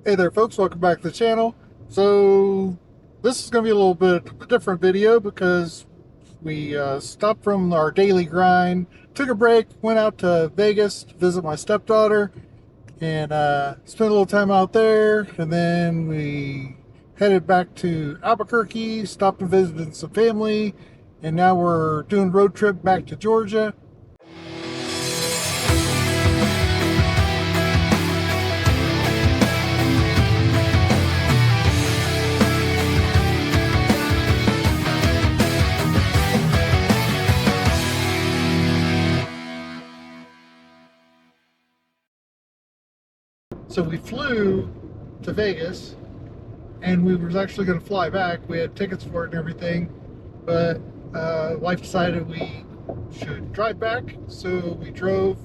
Hey there folks, welcome back to the channel. So this is going to be a little bit of a different video because we stopped from our daily grind, took a break, went out to Vegas to visit my stepdaughter and spent a little time out there, and then we headed back to Albuquerque, stopped and visited some family, and now we're doing a road trip back to Georgia. So we flew to Vegas, and we were actually going to fly back. We had tickets for it and everything, but wife decided we should drive back. So we drove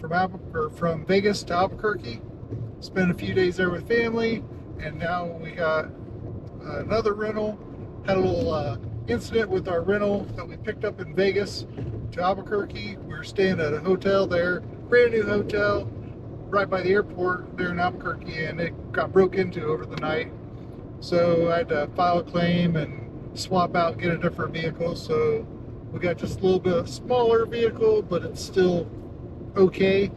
from Vegas to Albuquerque, spent a few days there with family, and now we got another rental. Had a little incident with our rental that we picked up in Vegas to Albuquerque. We were staying at a hotel there, brand new hotel, right by the airport there in Albuquerque, and it got broke into over the night. So I had to file a claim and swap out, get a different vehicle. So we got just a little bit of smaller vehicle, but it's still okay.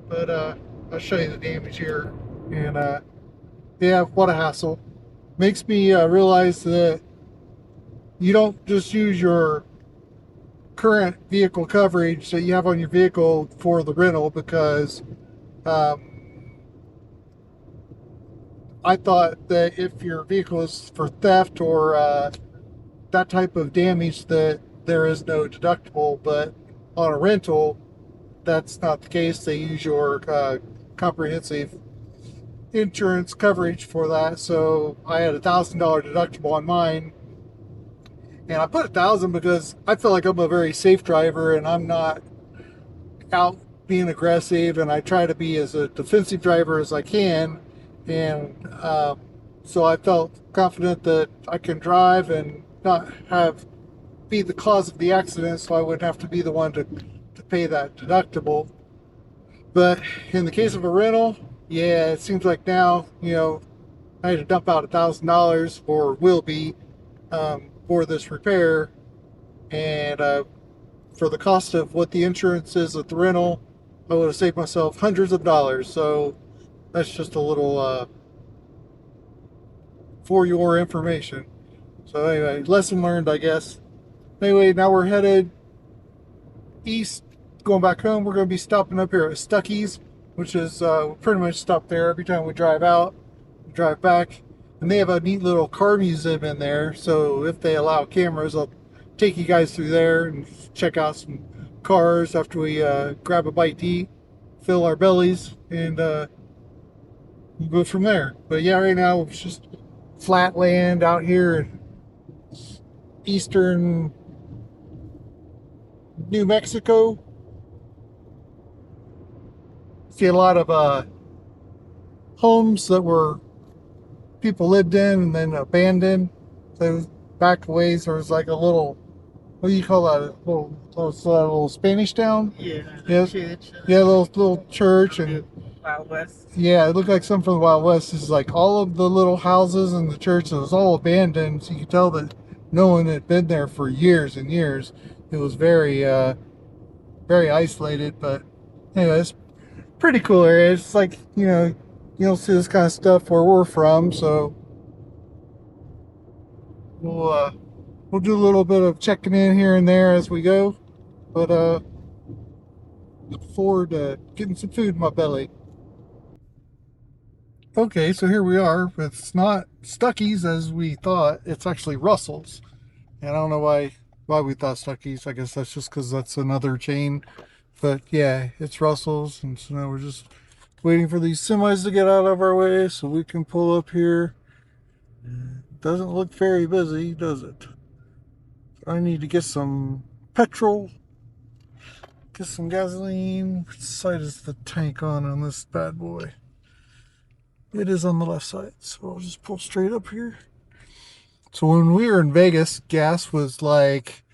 But I'll show you the damage here. And yeah, what a hassle. Makes me realize that you don't just use your current vehicle coverage that you have on your vehicle for the rental, because I thought that if your vehicle is for theft or that type of damage, that there is no deductible, but on a rental, that's not the case. They use your comprehensive insurance coverage for that. So I had $1,000 deductible on mine, and I put 1,000 because I feel like I'm a very safe driver and I'm not out being aggressive, and I try to be as a defensive driver as I can. And so I felt confident that I can drive and not be the cause of the accident, so I wouldn't have to be the one to pay that deductible. But in the case of a rental, yeah, it seems like now, I had to dump out $1,000, or will be, for this repair, and for the cost of what the insurance is at the rental, I would have saved myself hundreds of dollars. So that's just a little for your information. So anyway, lesson learned, I guess. Anyway, now we're headed east, going back home. We're going to be stopping up here at Stuckey's, which is pretty much stop there every time we drive out, we drive back. And they have a neat little car museum in there. So if they allow cameras, I'll take you guys through there and check out some cars after we grab a bite to eat, fill our bellies, and we'll go from there. But yeah, right now it's just flat land out here in eastern New Mexico. See a lot of homes that were people lived in and then abandoned. So back ways there was like a little, what do you call that? A little Spanish town? Yeah. Yes. Church. Yeah, little church. And Wild West. yeah, it looked like something from the Wild West. This is like all of the little houses and the church, it was all abandoned. So you could tell that no one had been there for years and years. It was very, very isolated. But anyway, it's pretty cool area. It's like, you don't see this kind of stuff where we're from. So we'll do a little bit of checking in here and there as we go. But look forward to getting some food in my belly. Okay, so here we are. It's not Stuckey's as we thought. It's actually Russell's. And I don't know why we thought Stuckey's. I guess that's just because that's another chain. But yeah, it's Russell's. And so now we're just waiting for these semis to get out of our way so we can pull up here. Doesn't look very busy, does it? I need to get some petrol, get some gasoline. Which side is the tank on this bad boy? It is on the left side, so I'll just pull straight up here. So when we were in Vegas, gas was like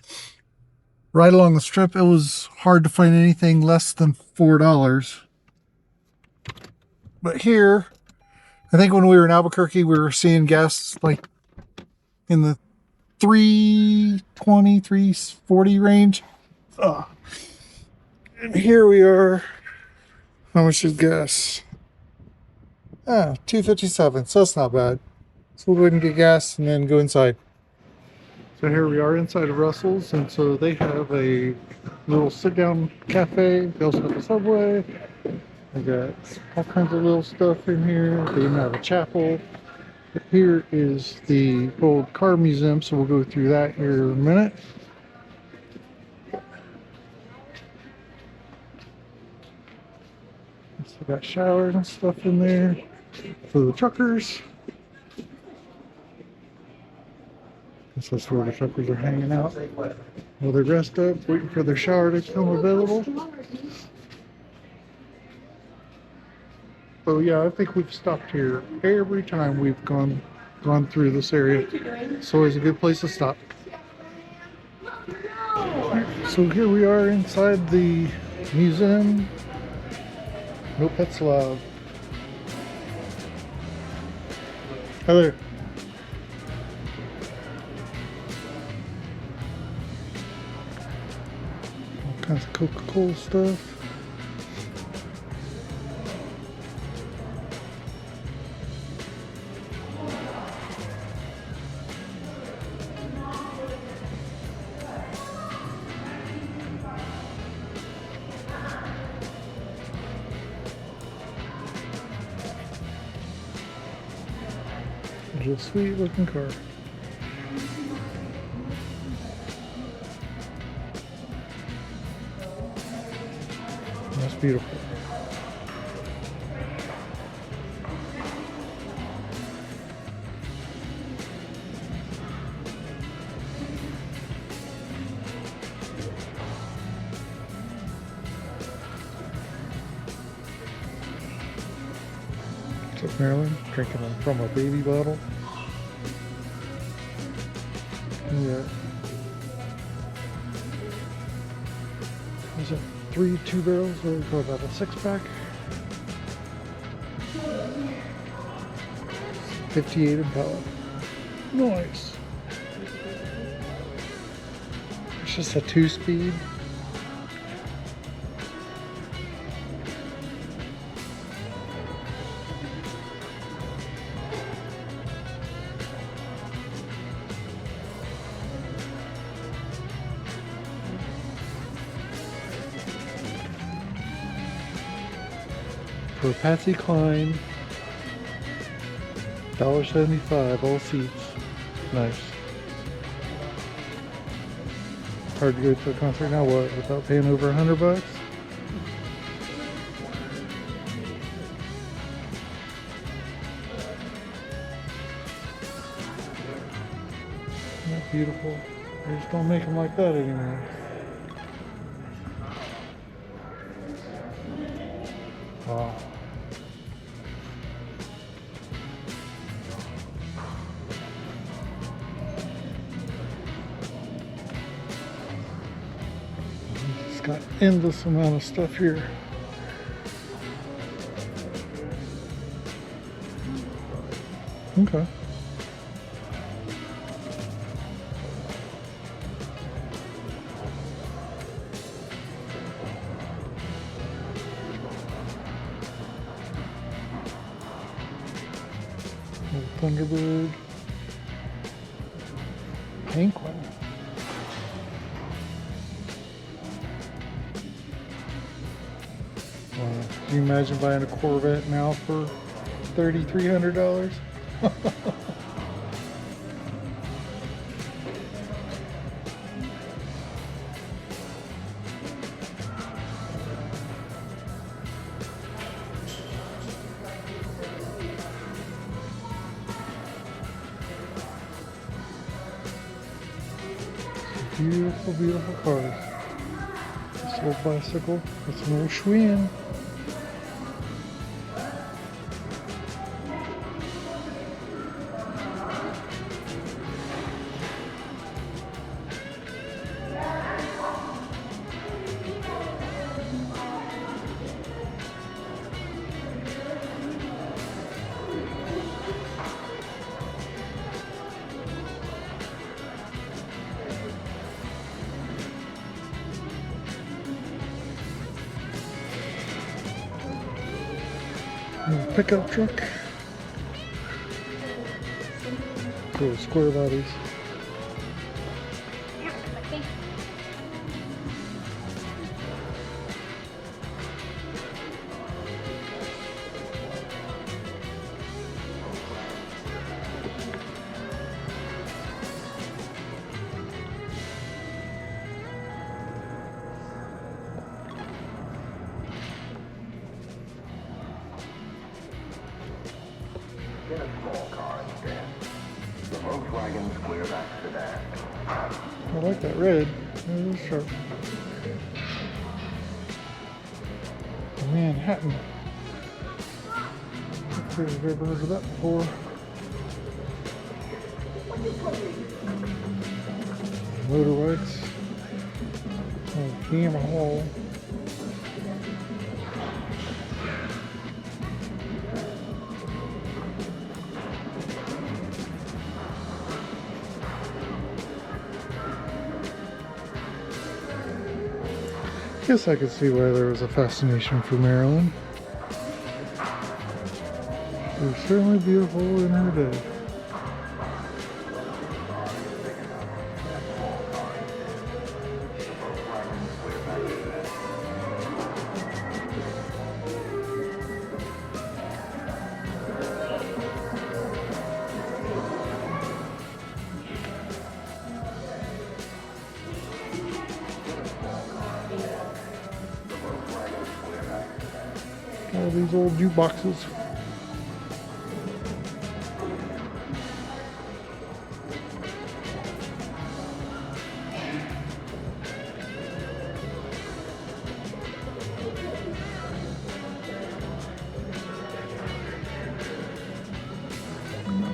right along the strip. It was hard to find anything less than $4. But here, I think when we were in Albuquerque, we were seeing gas like in the 320, 340 range. And here we are. How much is gas? 257. So that's not bad. So we'll go ahead and get gas and then go inside. So here we are inside of Russell's, and so they have a little sit-down cafe. They also have a Subway. They got all kinds of little stuff in here. They even have a chapel. But here is the old car museum, so we'll go through that here in a minute. So we got showers and stuff in there for the truckers. Guess that's where the truckers are hanging out while they're dressed up, waiting for their shower to become available. So yeah, I think we've stopped here every time we've gone through this area. It's always a good place to stop. So here we are inside the museum. No pets allowed. Hi there. All kinds of Coca-Cola stuff. There's a sweet looking car. That's beautiful. What's up, Marilyn? Drinking from a baby bottle. Yeah. Is it 3 2-barrels? What do we call that? A 6-pack? 58 impala. Nice. It's just a 2-speed. For Patsy Cline, $1.75 all seats. Nice. Hard to go to a concert now, what, without paying over $100? Isn't that beautiful? They just don't make them like that anymore. Wow. It's got endless amount of stuff here. Okay. Thunderbird. Pink one. Can you imagine buying a Corvette now for $3,300? Beautiful, beautiful cars. This little bicycle, it's an old Schwinn. Little pickup truck. Cool square bodies. In a small car instead. The Volkswagen Squareback sedan. I like that red. It is sharp. Manhattan. Not sure if I've ever heard of that before. Motorbikes. Oh, Yamaha. Guess I could see why there was a fascination for Maryland. She was certainly beautiful in her day. All these old jukeboxes.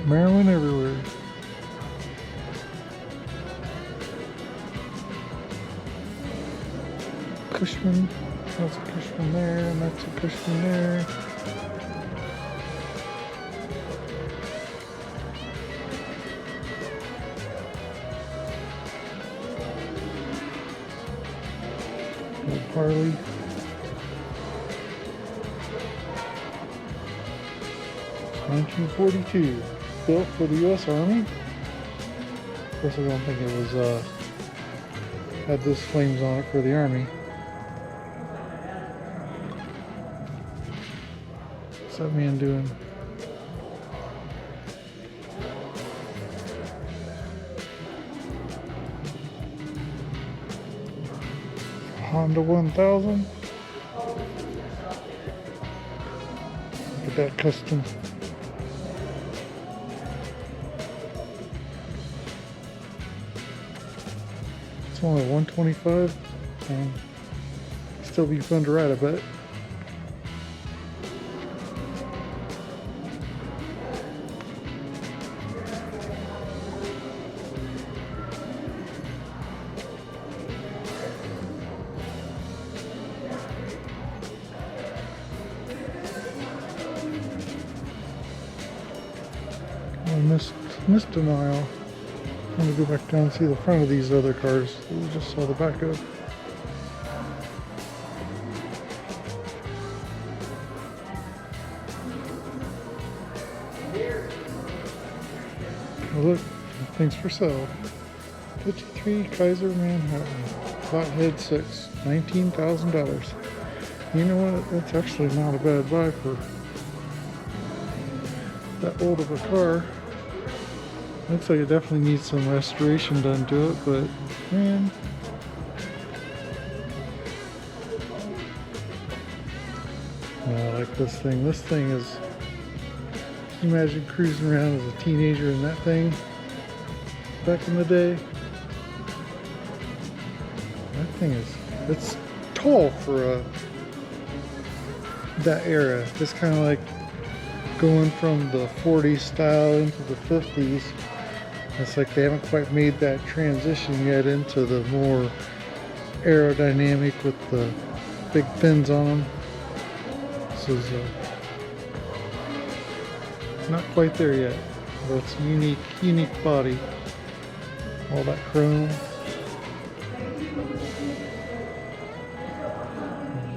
Maryland everywhere. Cushman. That's a Cushman there, and that's a Cushman there. Old Harley. It's 1942. Built for the U.S. Army. Of course, I don't think it was, had those flames on it for the Army. What's that man doing? Honda 1000. Look at that custom. It's only 125. Still be fun to ride, I bet. I missed an aisle. I'm going to go back down and see the front of these other cars that we just saw the back of. Oh, look, things for sale. 53 Kaiser Manhattan. Flathead 6. $19,000. You know what? That's actually not a bad buy for that old of a car. Looks like it definitely needs some restoration done to it, but man. I like this thing. This thing is, can you imagine cruising around as a teenager in that thing back in the day? That thing is, it's tall for that era. It's kind of like going from the 40s style into the 50s. It's like they haven't quite made that transition yet into the more aerodynamic with the big fins on them. This is not quite there yet, but it's a unique body. All that chrome.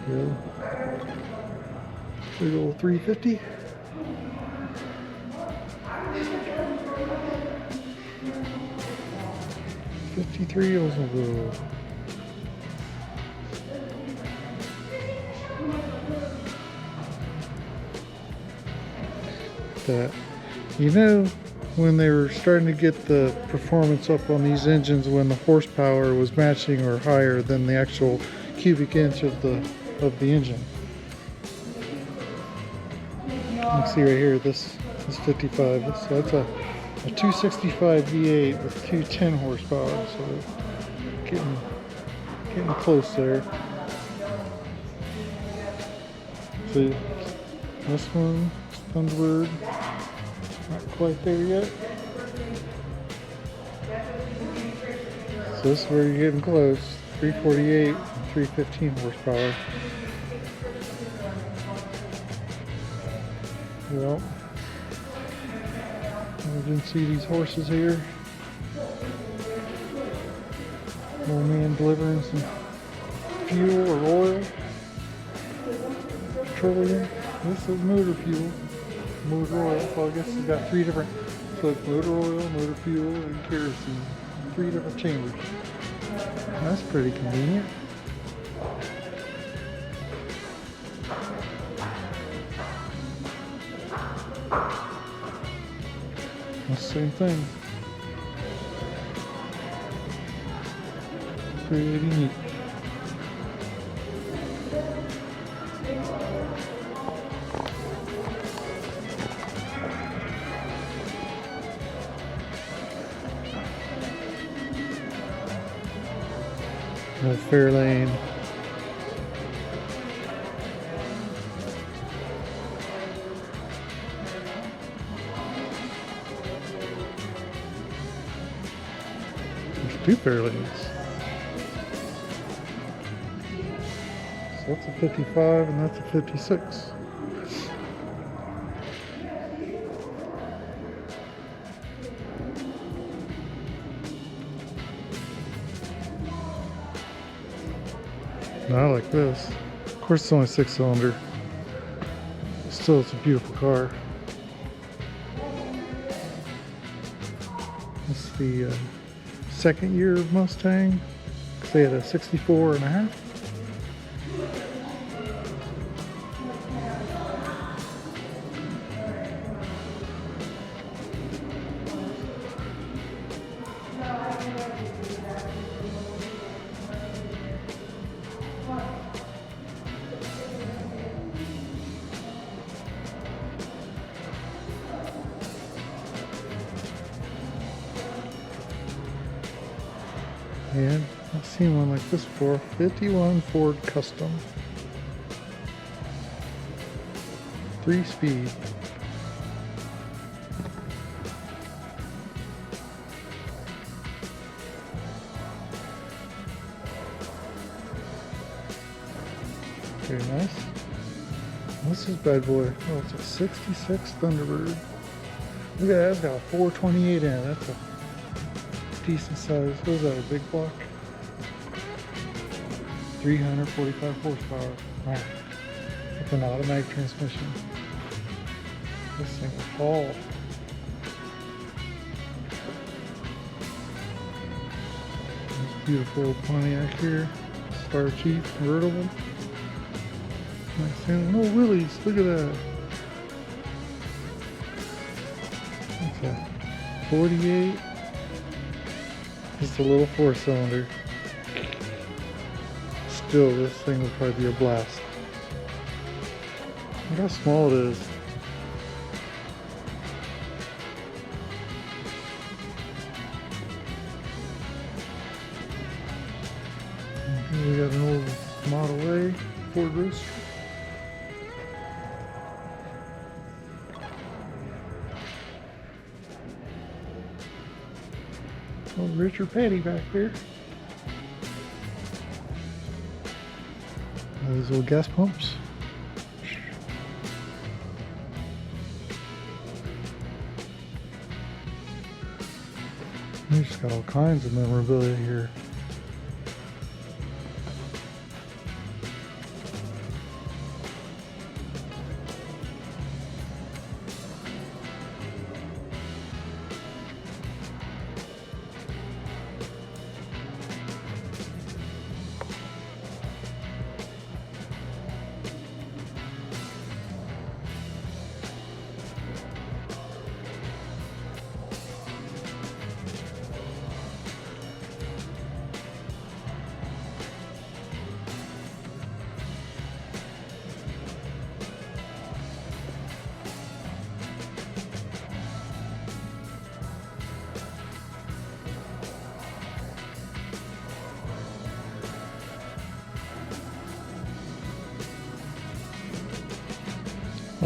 There you go. Big old 350. '53 Oldsmobile. That, you know, when they were starting to get the performance up on these engines, when the horsepower was matching or higher than the actual cubic inch of the engine. You can see right here, this is 55. So that's a 265 V8 with 210 horsepower. So getting close there. See, this one, Thunderbird, not quite there yet. So this is where you're getting close. 348 and 315 horsepower. Well, you can see these horses here. Old man delivering some fuel or oil. Petroleum. This is motor fuel. Motor oil. So I guess it's got three different. So it's motor oil, motor fuel, and kerosene. Three different chambers. That's pretty convenient. That's the same thing. Pretty neat. No fair lane. There's two fair lanes. So that's a 55 and that's a 56. Now I like this. Of course it's only 6-cylinder. Still, it's a beautiful car. This is the second year of Mustang. They had a 64.5. And I've seen one like this before. 51 Ford Custom. 3-speed. Very nice. What's this bad boy? Oh, it's a 66 Thunderbird. Look at that, it's got a 428 in it. That's a decent size. What is that, a big block? 345 horsepower. Wow. With an automatic transmission. This thing will haul. This beautiful Pontiac here. Star Chief convertible. Nice thing. No wheelies. Look at that. What's that? 48. Just a little 4-cylinder. Still, this thing will probably be a blast. Look how small it is. And here we got an old Model A Ford Rooster. Old Richard Petty back there. Those little gas pumps. We just got all kinds of memorabilia here.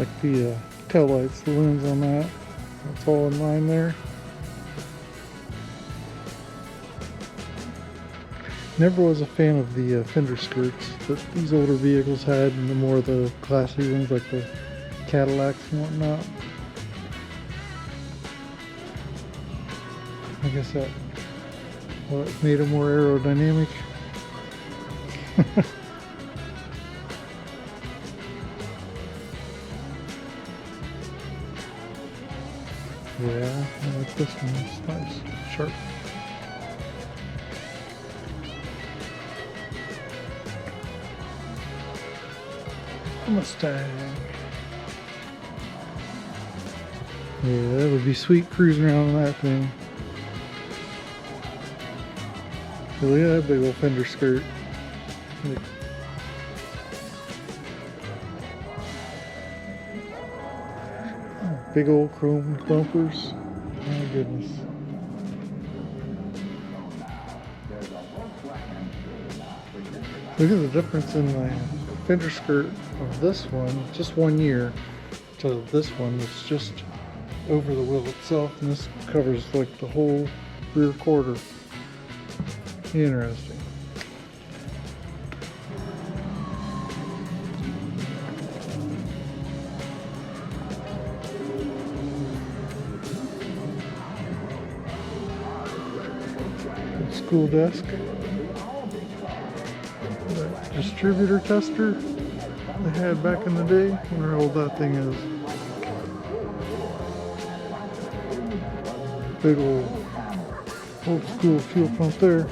Like the tail lights, the lens on that. That's all in line there. Never was a fan of the fender skirts that these older vehicles had, and the more the classy ones like the Cadillacs and whatnot. I guess that made them more aerodynamic. Yeah, I like this one. It's nice, sharp. Mustang. Yeah, that would be sweet cruising around on that thing. Look at that big old fender skirt. Look. Big old chrome bumpers. My goodness. Look at the difference in the fender skirt of this one, just 1 year, to this one that's just over the wheel itself, and this covers like the whole rear quarter. Interesting. School desk. That distributor tester they had back in the day. I wonder how old that thing is. Big old school fuel pump there.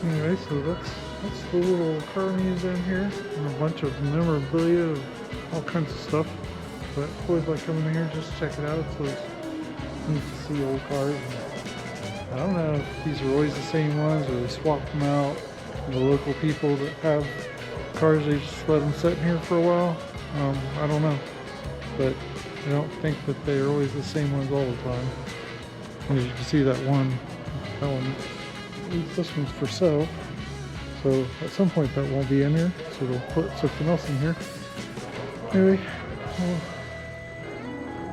Anyway, so that's the little car museum here, and a bunch of memorabilia of all kinds of stuff. But I always like coming in here just to check it out. It's always neat to see old cars. And I don't know if these are always the same ones or they swap them out. The local people that have cars, they just let them sit in here for a while. I don't know, but I don't think that they're always the same ones all the time. As you can see, that one, this one's for sale. So at some point that won't be in here, so they'll put something else in here. Anyway, we'll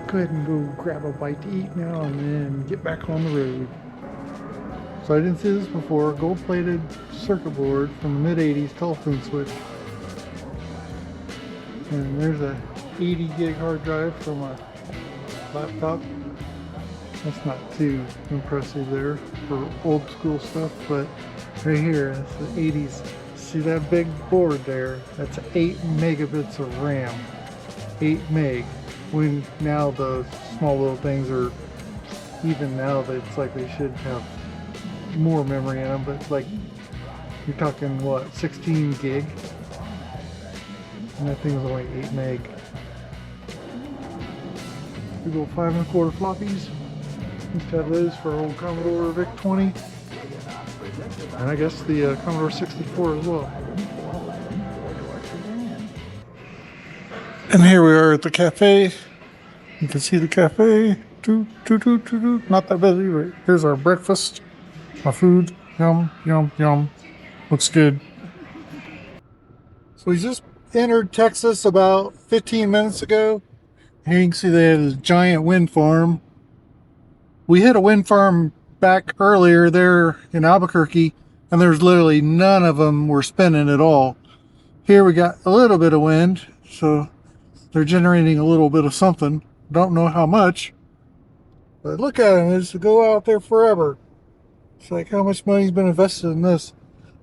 go ahead and go grab a bite to eat now and then get back on the road. So I didn't see this before, gold-plated circuit board from the mid-80s telephone switch. And there's a 80 gig hard drive from a laptop. That's not too impressive there for old school stuff, but right here, that's the 80s. See that big board there? That's 8 megabits of RAM. 8 meg. When now the small little things are, even now it's like they should have more memory in them, but like you're talking what, 16 gig? And that thing's only 8 meg. We go 5 1/4 floppies. Used to have those for old Commodore VIC-20, and I guess the Commodore 64 as well. And here we are at the cafe. You can see the cafe. Not that busy, but here's our breakfast. My food. Yum, yum, yum. Looks good. So we just entered Texas about 15 minutes ago. Here you can see they have this giant wind farm. We hit a wind farm back earlier there in Albuquerque, and there's literally none of them were spinning at all. Here we got a little bit of wind, so they're generating a little bit of something. Don't know how much, but look at them. It's to go out there forever. It's like how much money's been invested in this.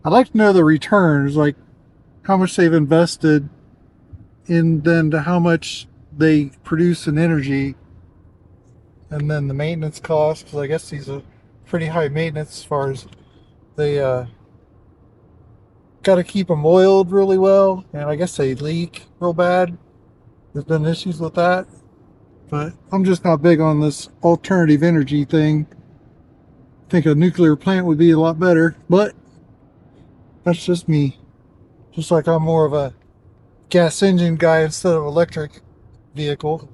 I'd like to know the returns, like how much they've invested and then to how much they produce in energy, and then the maintenance costs, because I guess these are pretty high maintenance as far as they got to keep them oiled really well, and I guess they leak real bad. There's been issues with that, but I'm just not big on this alternative energy thing. I think a nuclear plant would be a lot better, but that's just me. Just like I'm more of a gas engine guy instead of electric vehicle.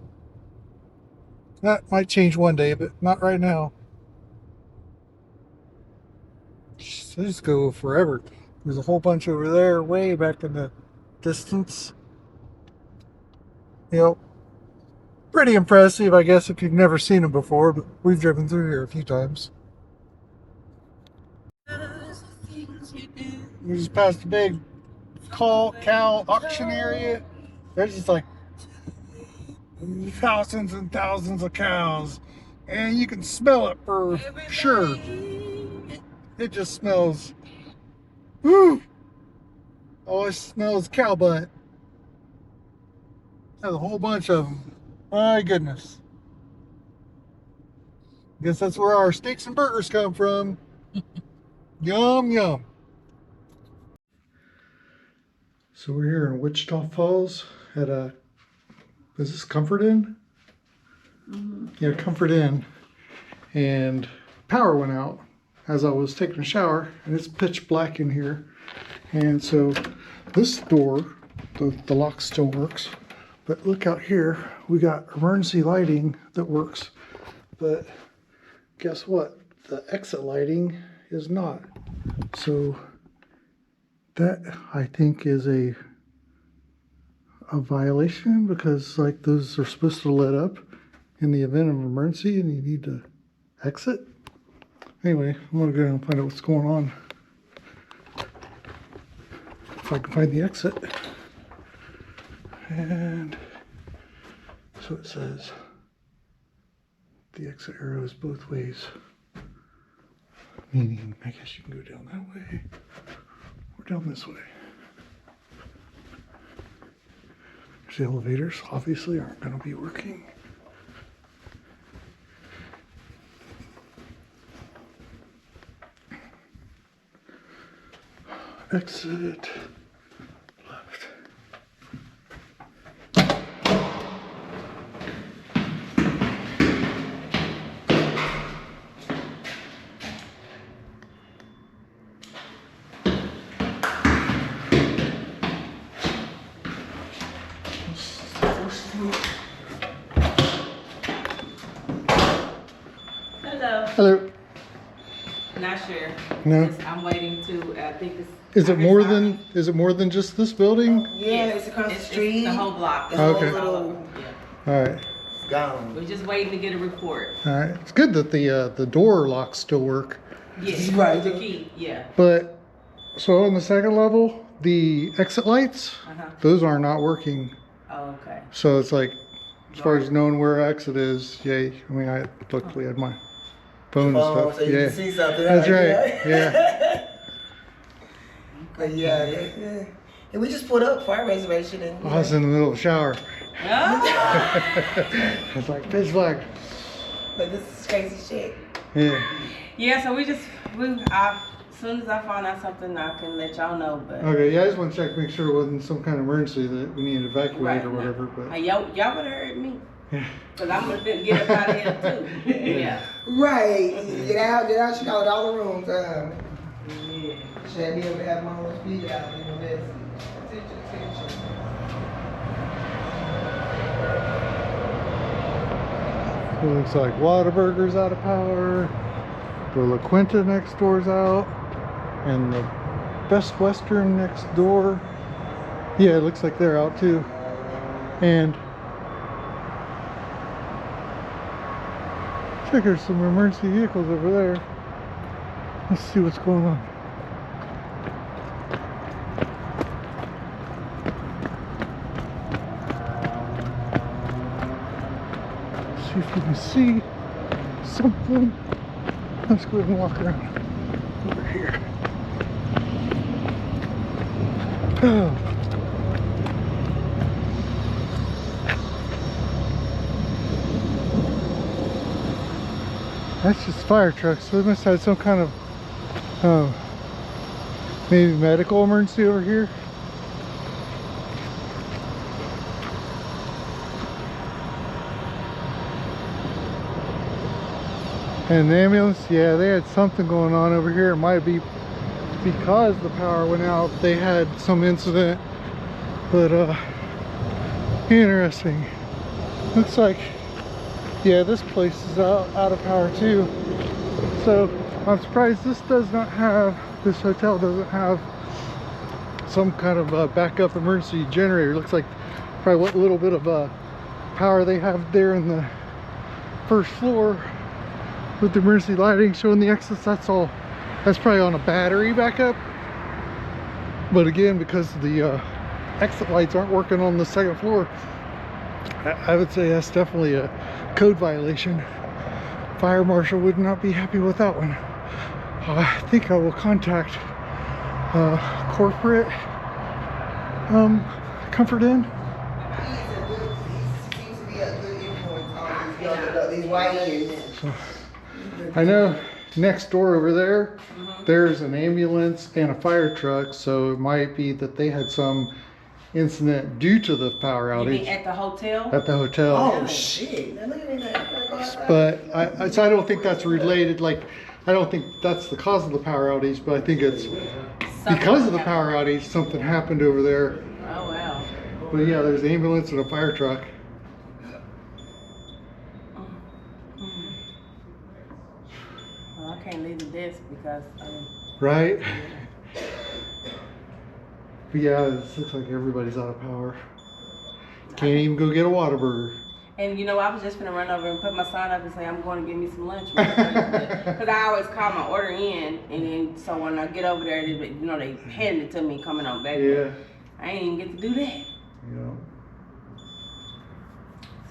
That might change one day, but not right now. They just go forever. There's a whole bunch over there, way back in the distance. You know, pretty impressive, I guess, if you've never seen them before, but we've driven through here a few times. We just passed a big cow auction area. There's just like thousands and thousands of cows, and you can smell it for sure. It just smells, woo! Oh, it smells cow butt. There's a whole bunch of them. My goodness. Guess that's where our steaks and burgers come from. Yum, yum. So we're here in Wichita Falls at a, is this Comfort Inn? Mm-hmm. Yeah, Comfort Inn. And power went out as I was taking a shower, and it's pitch black in here. And so this door, the lock still works, but look out here, we got emergency lighting that works, but guess what? The exit lighting is not. So that, I think, is a violation, because like those are supposed to let up in the event of an emergency and you need to exit. Anyway, I'm gonna go and find out what's going on. If I can find the exit. And so it says the exit arrow is both ways. Meaning, I guess you can go down that way or down this way. The elevators obviously aren't going to be working. Exit left. Hello. Hello. Not sure. No. I'm waiting to. I think it's. Is it more than? Is it more than just this building? Yeah, it's across the street. It's the whole block. It's Okay. all little All right. gone. We're just waiting to get a report. All right. It's good that the door locks still work. Yeah. Right. The key. Yeah. But so on the second level, the exit lights, those are not working. Oh, okay. So it's like, as far as knowing where exit is, yay. I mean, I luckily had my phone and Oh, stuff. so you Yeah. can see something. That's right. right. Yeah. But yeah. And we just put up for our reservation. And, I was in the middle of a shower. Oh. It's like pitch black. But this is crazy shit. Yeah. Yeah. So as soon as I find out something, I can let y'all know. But Okay. Yeah, I just want to check, make sure it wasn't some kind of emergency that we needed to evacuate right, or whatever. But y'all would have heard me. yeah. Cause I'm gonna get up out of here too. Yeah. Right. Get out. She called all the rooms. Yeah. Should I be able to have my own speed out? You know, this. Attention. It looks like Whataburger's out of power. The La Quinta next door's out. And the Best Western next door. Yeah, it looks like they're out too. And check, there's some emergency vehicles over there. Let's see what's going on. See if you can see something. Let's go ahead and walk around over here. Oh. That's just fire trucks. So they must have some kind of maybe medical emergency over here. And the ambulance, yeah, they had something going on over here. It might be because the power went out. They had some incident, but interesting. Looks like, yeah, this place is out of power too. So I'm surprised this hotel doesn't have some kind of backup emergency generator. Looks like probably what little bit of power they have there in the first floor with the emergency lighting showing the exits. That's probably on a battery backup. But again, because the exit lights aren't working on the second floor, I would say that's definitely a code violation. Fire marshal would not be happy with that one. I think I will contact corporate Comfort Inn. He seems to be a good influence on these white kids. So, I know next door over there, there's an ambulance and a fire truck, so it might be that they had some incident due to the power outage. You mean at the hotel? At the hotel. Oh shit! Now look at that. But so I don't think that's related. Like, I don't think that's the cause of the power outage, but I think it's because of the power outage, something happened over there. Oh wow. But yeah, there's an ambulance and a fire truck. Well, I can't leave the desk because Right? But yeah, it looks like everybody's out of power. Can't even go get a Whataburger. and you know, I was just gonna run over and put my sign up and say I'm going to get me some lunch because I always call my order in, and then so when I get over there, they hand it to me coming on back. Yeah. I ain't even get to do that. Yeah.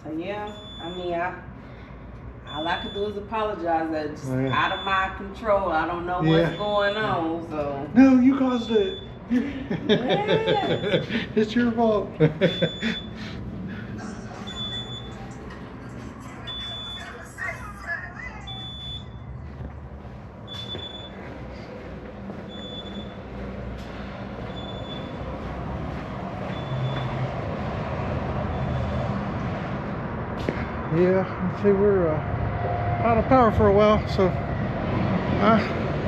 So yeah, I mean, all I could do is apologize. That's just Yeah. out of my control. I don't know Yeah. what's going on. So No, you caused it. Yeah. It's your fault. Yeah, I'd say we're out of power for a while, so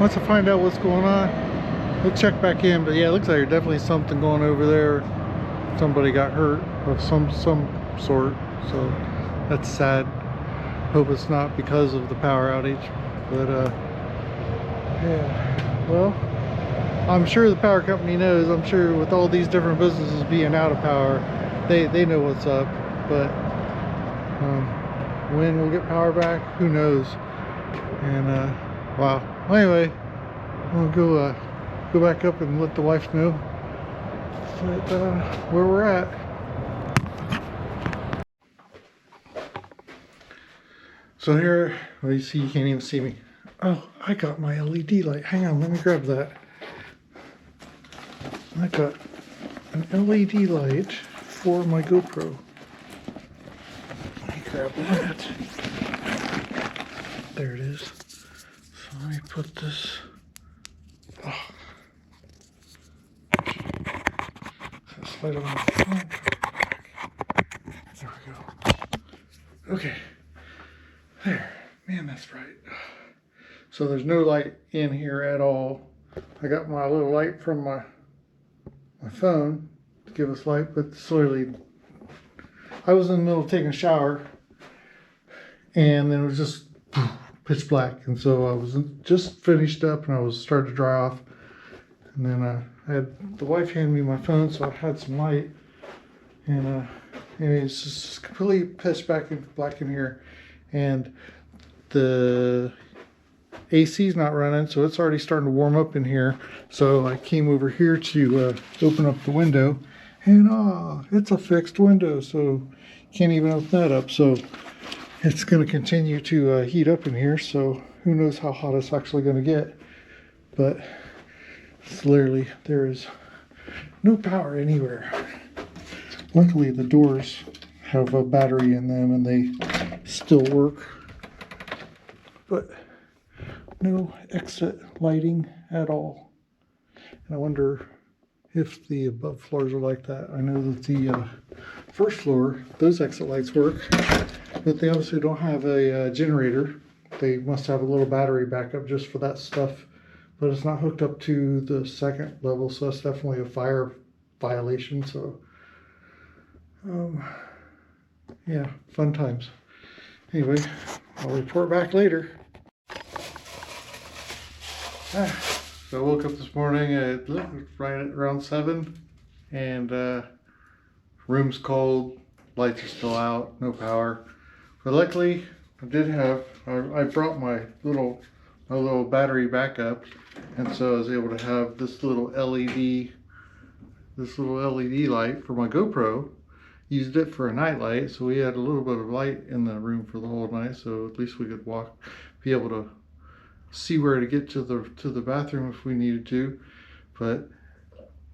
once I find out what's going on, we'll check back in. But yeah, it looks like there's definitely something going over there. Somebody got hurt of some sort, so that's sad. Hope it's not because of the power outage, but yeah, well, I'm sure the power company knows. I'm sure with all these different businesses being out of power, they know what's up. But when we'll get power back, who knows? And wow. Well, anyway, I'll go back up and let the wife know where we're at. So here, well, you see, you can't even see me. Oh, I got my LED light. Hang on, let me grab that. I got an LED light for my GoPro. Let me grab that. There it is. So let me put this. Oh. This light on my phone. There we go. Okay. There. Man, that's bright. So there's no light in here at all. I got my little light from my phone to give us light, but slowly I was in the middle of taking a shower and then it was just pitch black, and so I was just finished up and I was starting to dry off, and then I had the wife hand me my phone, so I had some light, and it's just completely pitch black in here, and the AC's not running, so it's already starting to warm up in here. So I came over here to open up the window, and it's a fixed window, so can't even open that up. So it's going to continue to heat up in here, so who knows how hot it's actually going to get. But it's literally, there is no power anywhere. Luckily the doors have a battery in them and they still work. but no exit lighting at all. And I wonder if the above floors are like that. I know that the first floor, those exit lights work, but they obviously don't have a generator. They must have a little battery backup just for that stuff, but it's not hooked up to the second level, so that's definitely a fire violation. So, yeah, fun times. Anyway, I'll report back later. So I woke up this morning at right around 7, and room's cold, lights are still out, no power. But luckily, I brought my little battery backup, and so I was able to have this little LED light for my GoPro. Used it for a night light, so we had a little bit of light in the room for the whole night, so at least we could be able to see where to get to the bathroom if we needed to. But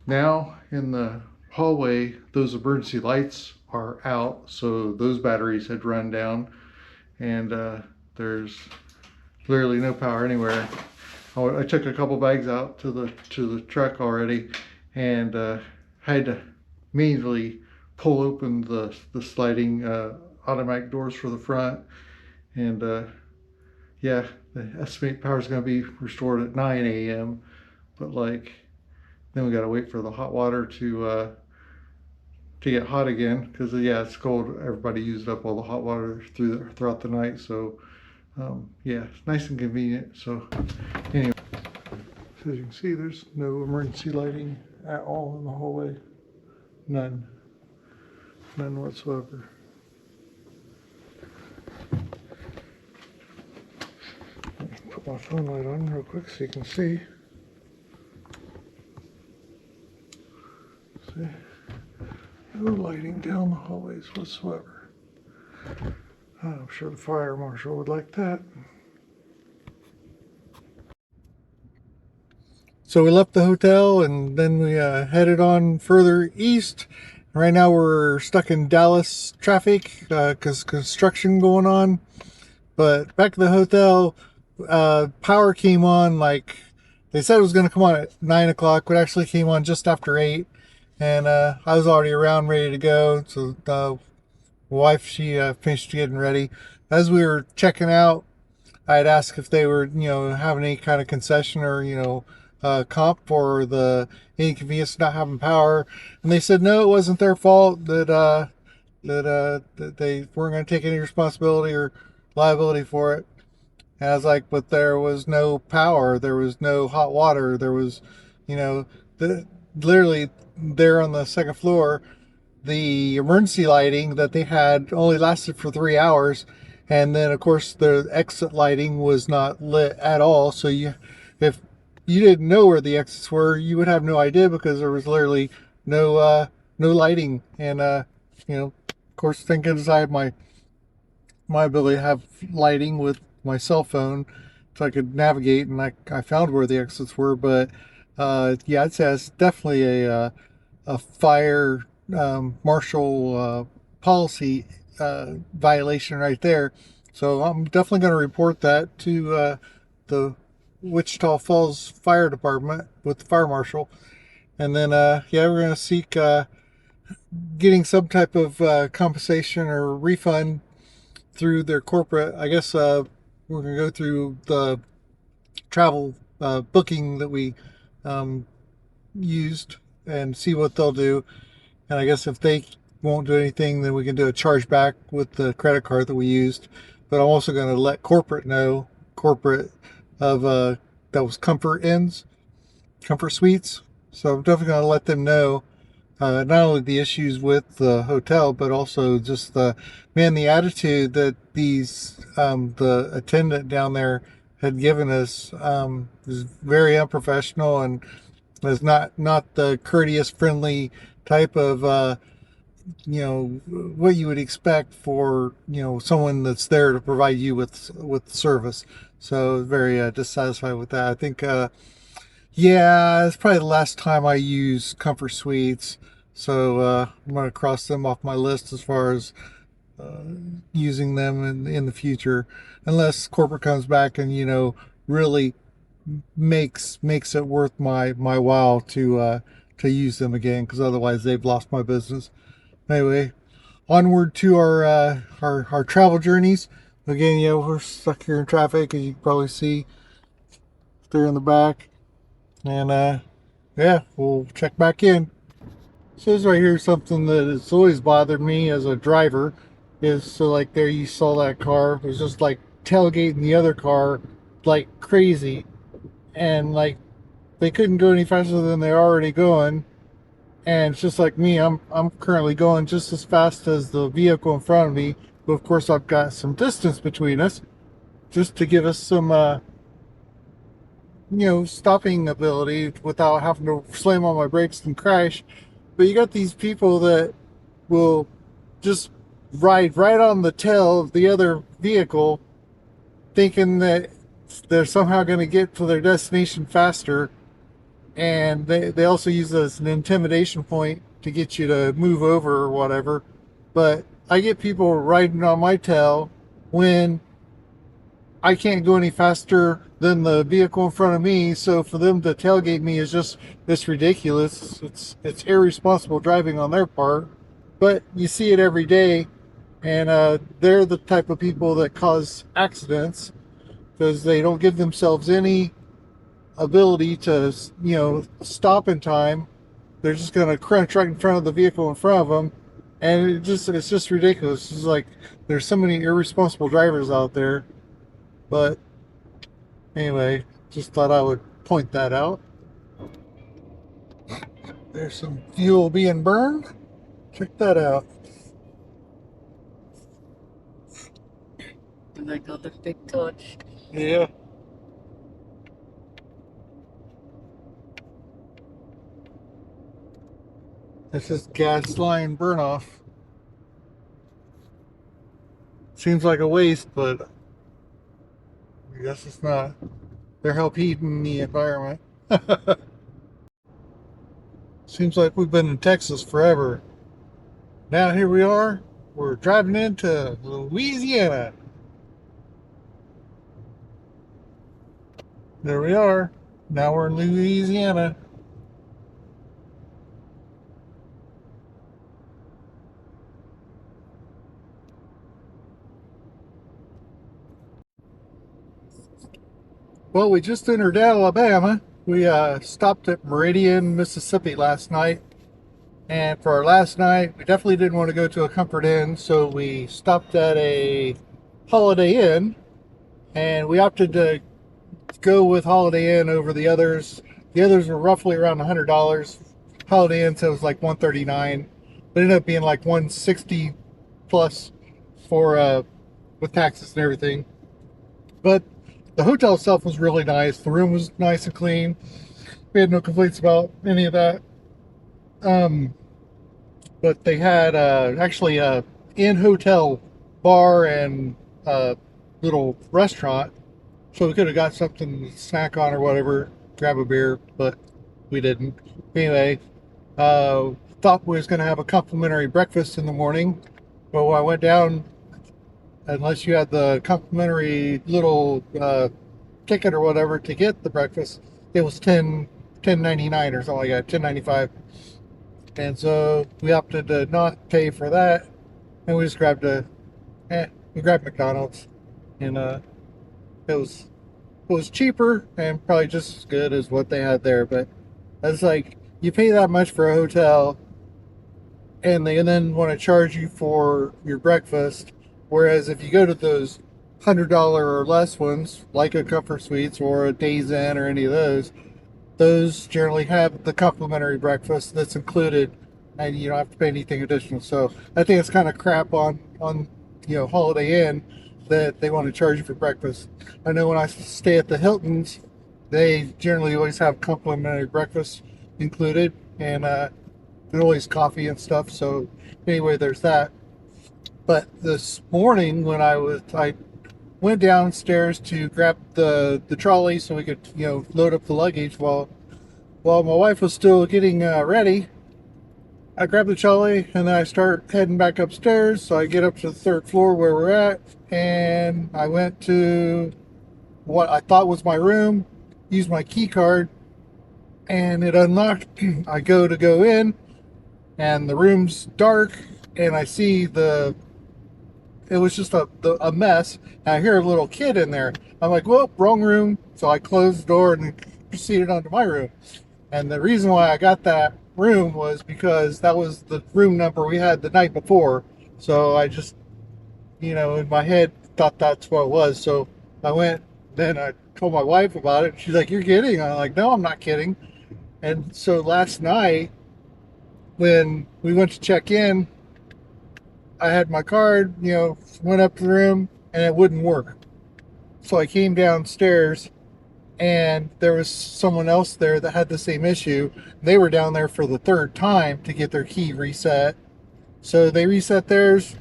now in the hallway, those emergency lights are out, so those batteries had run down, and there's literally no power anywhere. I took a couple bags out to the truck already, and had to manually pull open the sliding automatic doors for the front, and yeah, the estimated power is going to be restored at 9 a.m. But then we got to wait for the hot water to get hot again, because yeah, it's cold. Everybody used up all the hot water throughout the night, so yeah, it's nice and convenient. So anyway, so as you can see, there's no emergency lighting at all in the hallway. None whatsoever. Let me put my phone light on real quick so you can see. See, no lighting down the hallways whatsoever. I'm sure the fire marshal would like that. So we left the hotel, and then we headed on further east. Right now we're stuck in Dallas traffic because construction going on. But back to the hotel, power came on, they said it was going to come on at 9 o'clock, but actually came on just after 8. And I was already around ready to go. So the wife, she finished getting ready. As we were checking out, I had asked if they were, having any kind of concession or, comp for the inconvenience of not having power, and they said no, it wasn't their fault, that they weren't going to take any responsibility or liability for it. And I was like, but there was no power, there was no hot water, there was, literally there on the second floor, the emergency lighting that they had only lasted for 3 hours, and then of course the exit lighting was not lit at all. So if you didn't know where the exits were, you would have no idea, because there was literally no lighting. And of course, thank goodness I had my ability to have lighting with my cell phone, so I could navigate, and I found where the exits were. But yeah, I'd say it's definitely a fire marshal policy violation right there. So I'm definitely going to report that to the Wichita Falls Fire Department with the fire marshal. And then yeah, we're going to seek getting some type of compensation or refund through their corporate. I guess we're going to go through the travel booking that we used and see what they'll do. And I guess if they won't do anything, then we can do a chargeback with the credit card that we used. But I'm also going to let corporate know, of that was Comfort Suites. So I'm definitely going to let them know not only the issues with the hotel, but also just the attitude that the attendant down there had given us was very unprofessional, and was not the courteous, friendly type of what you would expect for someone that's there to provide you with service. So very dissatisfied with that. I think yeah, it's probably the last time I use Comfort Suites, so I'm going to cross them off my list as far as using them in the future, unless corporate comes back and really makes it worth my while to use them again, because otherwise they've lost my business. Anyway, onward to our travel journeys. Again, we're stuck here in traffic, as you can probably see there in the back, and yeah, we'll check back in. So this right here is something that has always bothered me as a driver. Is so like there you saw that car. It was just like tailgating the other car like crazy, and like they couldn't go any faster than they're already going. And it's just like me, I'm currently going just as fast as the vehicle in front of me, but of course I've got some distance between us, just to give us some stopping ability without having to slam on my brakes and crash. But you got these people that will just ride right on the tail of the other vehicle, thinking that they're somehow going to get to their destination faster. And they also use it as an intimidation point to get you to move over or whatever. But I get people riding on my tail when I can't go any faster than the vehicle in front of me. So for them to tailgate me is just, it's ridiculous. It's irresponsible driving on their part. But you see it every day, and they're the type of people that cause accidents because they don't give themselves any ability to stop in time. They're just going to crunch right in front of the vehicle in front of them, and it's just ridiculous. It's like there's so many irresponsible drivers out there. But anyway, just thought I would point that out. There's some fuel being burned. Check that out. Another big touch. Yeah. It's just gas line burn off. Seems like a waste, but I guess it's not. They're help heating the environment. Seems like we've been in Texas forever. Now here we are. We're driving into Louisiana. There we are. Now we're in Louisiana. Well, we just entered Alabama. We stopped at Meridian, Mississippi last night. And for our last night, we definitely didn't want to go to a Comfort Inn, so we stopped at a Holiday Inn. And we opted to go with Holiday Inn over the others. The others were roughly around $100. Holiday Inn said it was like $139. But it ended up being like $160 plus for with taxes and everything. But the hotel itself was really nice. The room was nice and clean. We had no complaints about any of that. But they had actually a in-hotel bar and little restaurant, so we could have got something to snack on or whatever, grab a beer, but we didn't. Anyway, thought we was going to have a complimentary breakfast in the morning, but when I went down, unless you had the complimentary little ticket or whatever to get the breakfast, it was $10.99 or something like that, $10.95. And so we opted to not pay for that, and we just grabbed we grabbed McDonald's, and it was cheaper and probably just as good as what they had there. But it's like you pay that much for a hotel, and they then want to charge you for your breakfast. Whereas if you go to those $100 or less ones, like a Comfort Suites or a Days Inn or any of those generally have the complimentary breakfast that's included, and you don't have to pay anything additional. So I think it's kind of crap on Holiday Inn that they want to charge you for breakfast. I know when I stay at the Hiltons, they generally always have complimentary breakfast included, and there's always coffee and stuff. So anyway, there's that. But this morning when I went downstairs to grab the trolley so we could load up the luggage while my wife was still getting ready. I grab the trolley and then I start heading back upstairs. So I get up to the third floor where we're at, and I went to what I thought was my room, used my key card, and it unlocked. I go in, and the room's dark, and I see it was just a mess. And I hear a little kid in there. I'm like, well, wrong room. So I closed the door and proceeded onto my room. And the reason why I got that room was because that was the room number we had the night before. So I just, in my head thought that's what it was. So I went, then I told my wife about it. She's like, you're kidding? I'm like, no, I'm not kidding. And so last night when we went to check in, I had my card, went up to the room and it wouldn't work. So I came downstairs and there was someone else there that had the same issue. They were down there for the third time to get their key reset. So they reset theirs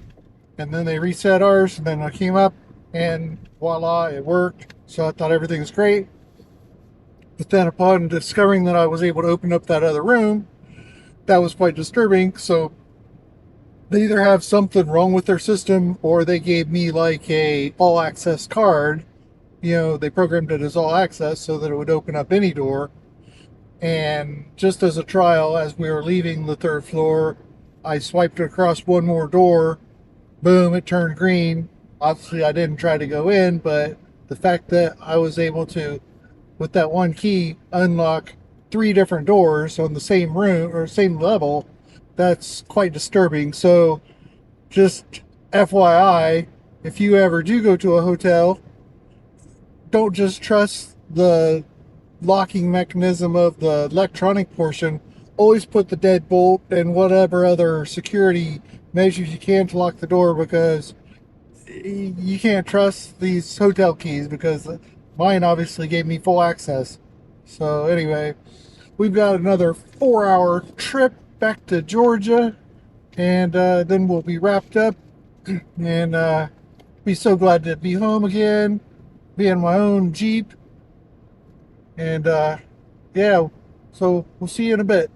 and then they reset ours. And then I came up and voila, it worked. So I thought everything was great. But then upon discovering that I was able to open up that other room, that was quite disturbing. So they either have something wrong with their system or they gave me like a all access card. They programmed it as all access so that it would open up any door. And just as a trial, as we were leaving the third floor, I swiped across one more door. Boom, it turned green. Obviously, I didn't try to go in, but the fact that I was able to, with that one key, unlock 3 different doors on the same room or same level, that's quite disturbing. So just FYI, if you ever do go to a hotel, don't just trust the locking mechanism of the electronic portion. Always put the deadbolt and whatever other security measures you can to lock the door, because you can't trust these hotel keys, because mine obviously gave me full access. So anyway, we've got another 4-hour trip back to Georgia, and then we'll be wrapped up and be so glad to be home again, be in my own Jeep. And yeah, so we'll see you in a bit.